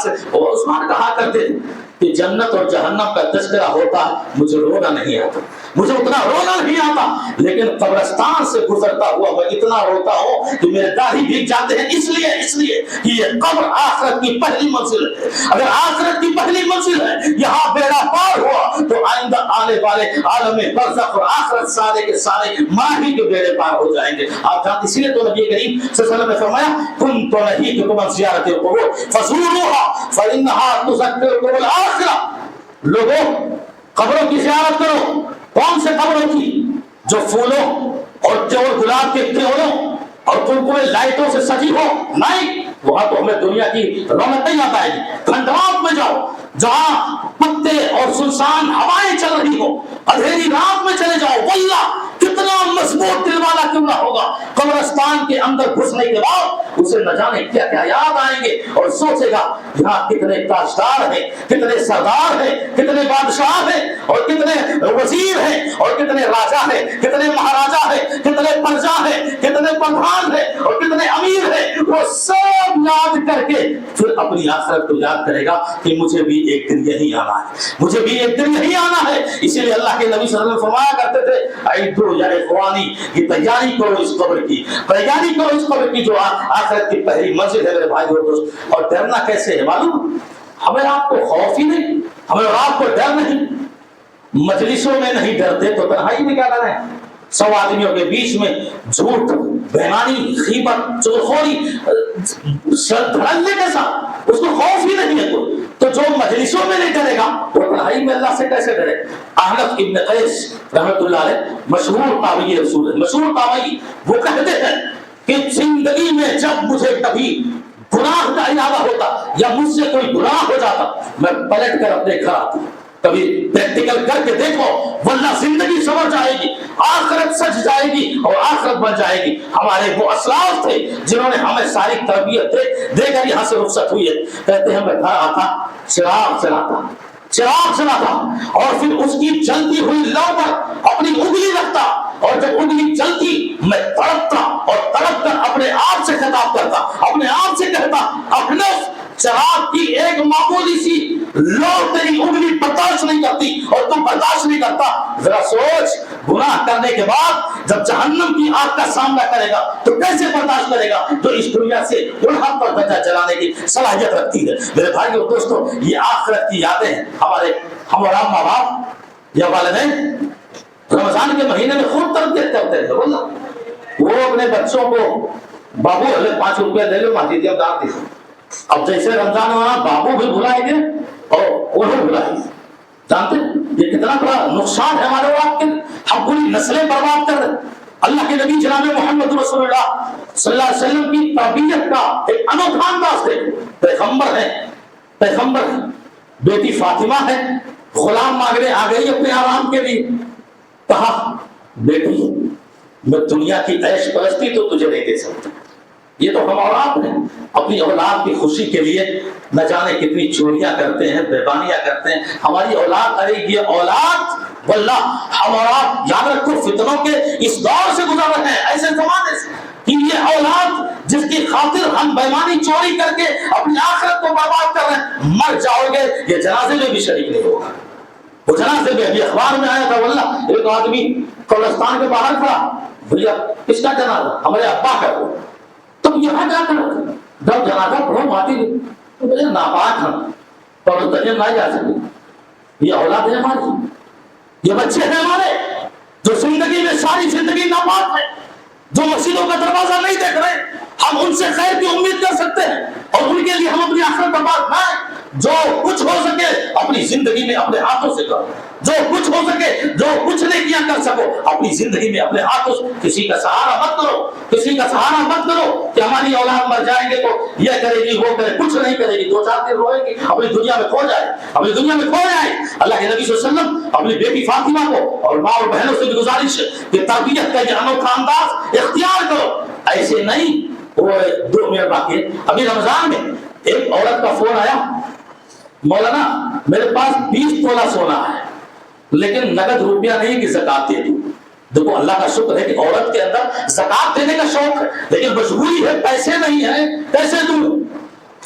سے اور عثمان کہا کرتے کہ جنت اور جہنم کا تذکرہ ہوتا مجھے رونا نہیں آتا، مجھے اتنا رونا نہیں آتا، لیکن قبرستان سے گزرتا ہوا میں اتنا روتا ہوں کہ میرے داڑھی بھیگ جاتے ہیں، اس لیے کہ یہ قبر آخرت کی پہلی منزل ہے۔ اگر آخرت کی پہلی منزل ہے، یہاں بیڑا پار ہوا تو آئندہ آنے والے عالم برزخ اور آخرت سارے کے سارے ماہی کے بیڑے پار ہو جائیں گے۔ آپ جانتے، اسی لیے تو نبی کریم صلی اللہ علیہ وسلم نے فرمایا کن تو نہیں کہ تم زیارت القبور فزوروها فانها تذکرکم الآخرہ، لوگوں قبروں کی زیارت کرو۔ کون سے قبروں کی؟ جو پھولوں اور جو گلاب کے کیڑوں اور کلکلے لائٹوں سے سجی ہو، نہیں، وہاں تو ہمیں دنیا کی رونق نہیں آتا ہے۔ کھنڈرات میں جاؤ جہاں پتے اور سنسان ہوائیں چل رہی ہو، اندھیری رات میں چلے جاؤ، واللہ کتنا مضبوط دل والا کیوں نہ ہوگا، قبرستان کے اندر گھسنے کے بعد اسے نہ جانے کیا کیا یاد آئیں گے، اور سوچے گا یہاں کتنے تاجدار ہیں، کتنے سردار ہیں، کتنے بادشاہ ہیں، اور کتنے وزیر ہیں، اور کتنے راجا ہیں، کتنے مہاراجا ہیں، کتنے پرجا ہیں، کتنے پردھان ہیں، اور کتنے امیر ہیں۔ وہ سب یاد کر کے پھر اپنی آخرت کو یاد کرے گا کہ مجھے بھی ایک دن یہی آنا ہے، مجھے بھی ایک دن یہی آنا ہے۔ اسی لیے اللہ کے نبی صلی اللہ علیہ وسلم فرمایا کرتے تھے ایدو یا اخوانی، یہ تیاری کرو اس قبر کی، تیاری کرو اس قبر کی جو آخرت کی پہلی منزل ہے میرے بھائی اور دوست۔ اور ڈرنا کیسے ہے معلوم؟ ہمیں آپ کو خوف ہی نہیں، ہمیں آپ کو ڈر نہیں، مجلسوں میں نہیں ڈرتے تو تنہائی میں کیا ڈر ہے؟ 100 آدمیوں کے بیچ میں جھوٹ، بےمانی، غیبت، چغلخوری، سر دھڑلنے کے ساتھ اس کو خوف ہی نہیں ہے تو جو مجلسوں میں نہیں ڈرے گا وہ تنہائی میں اللہ سے کیسے ڈرے؟ احنف ابن قیس رحمۃ اللہ علیہ مشہور تابعی رسول ہے، مشہور تابعی، وہ کہتے ہیں کہ زندگی میں جب مجھے کبھی گناہ کا ارادہ ہوتا یا مجھ سے کوئی گناہ ہو جاتا میں پلٹ کر اپنے گھر آتا۔ کبھی پریکٹیکل کر کے دیکھو ورنہ زندگی سمجھ جائے گی، آخرت سج جائے گی اور آخرت بن جائے گی۔ ہمارے وہ اسلاف تھے جنہوں نے ہمیں ساری تربیت دے کر یہاں سے رخصت ہوئی ہے، کہتے ہیں میں گھر آتا چراغ چلاتا اور پھر اس کی جلتی ہوئی لو پر اپنی انگلی رکھتا، اور جب انگلی جلتی میں تڑپتا اور تڑپ کر اپنے آپ سے خطاب کرتا، اپنے آپ سے کہتا احنف چراغ کی ایک معمولی سی لو تیری انگلی برداشت نہیں کرتی اور تم برداشت نہیں کرتا، ذرا سوچ گناہ کرنے کے بعد جب جہنم کی آگ کا سامنا کرے گا تو کیسے برداشت کرے گا جو اس دنیا سے گناہ پر بچا چلانے کی صلاحیت رکھتی ہے۔ میرے بھائیو اور دوستو، یہ آخرت کی یادیں ہیں۔ ہمارا ماں باپ یا والدین رمضان کے مہینے میں خوب تربیت کرتے ہیں، وہ اپنے بچوں کو بابو 5 روپیہ دے لو مسجد میں دان دے۔ اب جیسے رمضان ہوا بابو بھی بھلائیں گے اور انہوں بھلائیں گے۔ جانتے یہ کتنا بڑا نقصان ہے ہمارے آپ کے، ہم پوری نسلیں برباد کر رہے ہیں۔ اللہ کے نبی جناب محمد رسول اللہ صلی اللہ علیہ وسلم کی تربیت کا ایک انوکھا انداز ہے۔ پیغمبر ہے، بیٹی فاطمہ ہے، غلام مانگنے آ گئی اپنے آرام کے لیے، کہا بیٹی میں دنیا کی عیش پرستی تو تجھے نہیں دے سکتا، یہ تو ہم اولاد ہیں، اپنی اولاد کی خوشی کے لیے نہ جانے کتنی چوریاں کرتے ہیں، بےبانیاں کرتے ہیں، ہماری اولاد، ارے یہ اولاد واللہ ہمارا یاد رکھو فتنوں کے اس دور سے گزر رہے ہیں، ایسے زمانے سے کہ یہ اولاد جس کی خاطر ہم بےمانی چوری کر کے اپنی آخرت کو برباد کر رہے ہیں، مر جاؤ گے یہ جنازے میں بھی شریک نہیں ہوگا۔ وہ جنازے میں ابھی اخبار میں آیا تھا، واللہ ایک آدمی قبرستان کے باہر کھڑا، بھیا کس کا جنازہ؟ ہمارے ابا کا۔ تم یہاں کیا کرو؟ جب جنازہ پڑھو ماتی تو مجھے ناپاک ہم اور تجھے نہ جا سکے۔ یہ اولاد ہے ہماری، یہ بچے ہیں ہمارے جو زندگی میں ساری زندگی ناپاک ہے، جو مسجدوں کا دروازہ نہیں دیکھ رہے، ہم ان سے خیر کی امید کر سکتے ہیں اور ان کے لیے ہم اپنی آخرت برباد نہ۔ جو کچھ ہو سکے اپنی زندگی میں اپنے ہاتھوں سے کرو، جو کچھ ہو سکے، جو کچھ نہیں کیا کر سکو اپنی زندگی میں اپنے ہاتھوں سے، کسی کا سہارا مت کرو، کسی کا سہارا مت کرو کہ ہماری اولاد مر جائیں گے تو یہ کرے گی وہ کرے، کچھ نہیں کرے گی، 2-4 دن روئے گی، اپنی دنیا میں کھو جائے، اپنی دنیا میں کھو جائے۔ اللہ کے نبی صلی اللہ علیہ وسلم اپنی بیٹی فاطمہ کو اور ماں اور بہنوں سے بھی گزارش ہے کہ تربیت کا یہ انوکھا انداز اختیار کرو، ایسے نہیں۔ وہ 2 منٹ باقی ہے، ابھی رمضان میں ایک عورت کا فون آیا، مولانا میرے پاس 20 تولہ سونا ہے لیکن نقد روپیہ نہیں کہ زکات دے دوں۔ دیکھو اللہ کا شکر ہے کہ عورت کے اندر زکات دینے کا شوق ہے لیکن مجبوری ہے، پیسے نہیں ہے، کیسے دوں؟